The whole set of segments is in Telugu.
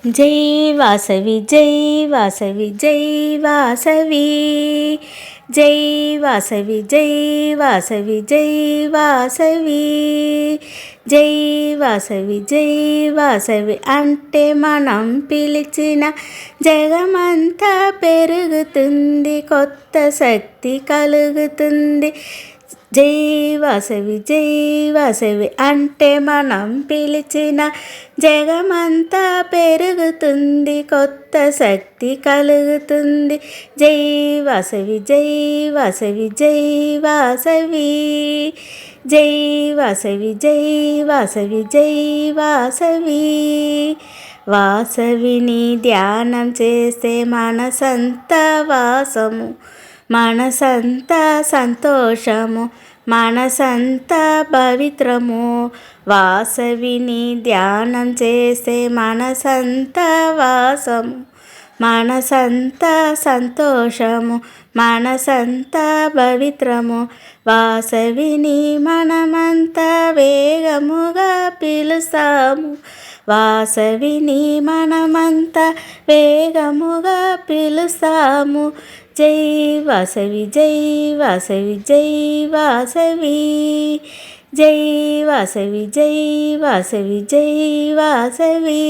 జై వాసవి జై వాసవి జై వాసవి జై వాసవి జై వాసవి జై వాసవి జై వాసవి జై వాసవి అంటే మనం పిలిచిన జగమంతా పెరుగుతుంది, కొత్త శక్తి కలుగుతుంది. జై వాసవి అంటే మనం పిలిచిన జగమంతా పెరుగుతుంది, కొత్త శక్తి కలుగుతుంది. జై వాసవి జై వాసవి జై వాసవి జై వాసవి జై వాసవి జై వాసవి. వాసవిని ధ్యానం చేస్తే మనసంతా వాసము, మనసంతా సంతోషము, మనసంతా పవిత్రము. వాసవిని ధ్యానం చేస్తే మనసంతా వాసము, మనసంతా సంతోషము, మనసంతా పవిత్రము. వాసవిని మనమంతా వేగముగా పిలుస్తాము, వాసవిని మనమంతా వేగముగా పిలుస్తాము. జై వాసవి జై వాసవి జై వాసవి జై వాసవి జై వాసవి జై వాసవి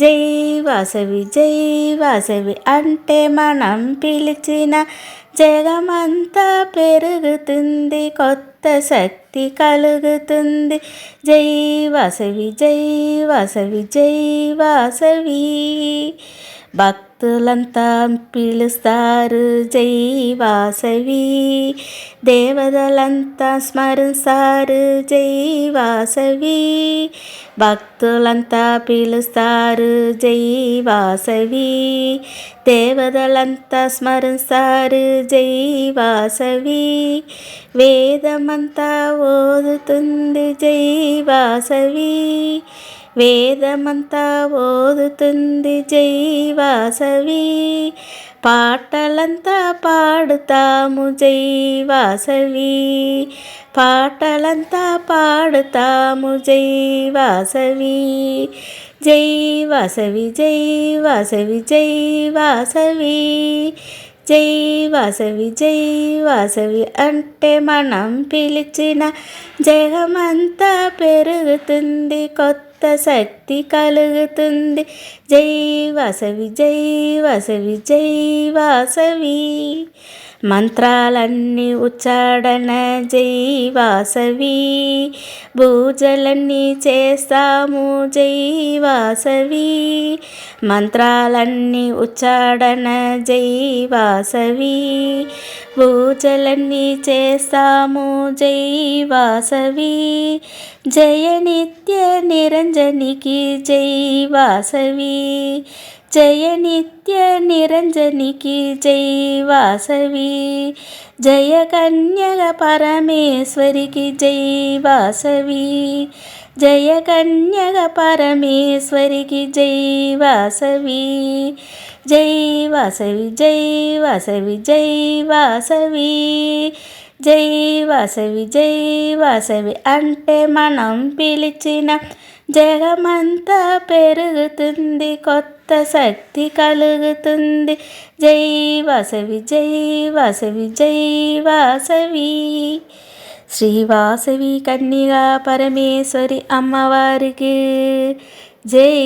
జై వాసవి జై వాసవి అంటే మనం పిలిచిన జగమంతా పెరుగుతుంది, కొత్త శక్తి కలుగుతుంది. జై వాసవి జై వాసవి జై వాసవి. భక్తులంతా పిలుస్తారు జై వాసవి, దేవతలంతా స్మరిస్తారు జై వాసవి. భక్తులంతా పిలుస్తారు జై వాసవి, దేవతలంతా స్మరిస్తారు జై వాసవి. వేదమంతా ఓదుతుంది జై వాసవి, వేదమంతా ఓదుతుంది జై వాసవి. పాటలంతా పాడుతాము జై వాసవి, పాటలంతా పాడుతాము జై వాసవి. జై వాసవి జై వాసవి జై వాసవి జై వాసవి జై వాసవి అంటే మనం పిలిచిన జగమంతా పెరుగుతుంది, కొత్త శక్తి కలుగుతుంది. జై వాసవి జై వాసవి జై వాసవి. మంత్రాలన్నీ ఉచ్చారణ జై వాసవి, పూజలన్నీ చేస్తాము జై వాసవి. మంత్రాలన్నీ ఉచ్చారణ జై వాసవి, పూజలన్నీ చేస్తాము జై వాసవి. జయ నిత్య నిరంజనికి జై వాసవి, జయ నిత్య నిరంజనికి జై వాసవి. జయ కన్యక పరమేశ్వరికి జై వాసవి, జయ కన్యక పరమేశ్వరికి జై వాసవి. జై వాసవి జై వాసవి జై వాసవి జై వాసవి జై వాసవి అంటే మనం పిలిచిన జగమంతా పెరుగుతుంది, కొత్త శక్తి కలుగుతుంది. జై వాసవి జై వాసవి జై వాసవి. శ్రీ వాసవి కన్యగా పరమేశ్వరి అమ్మవారికి జై.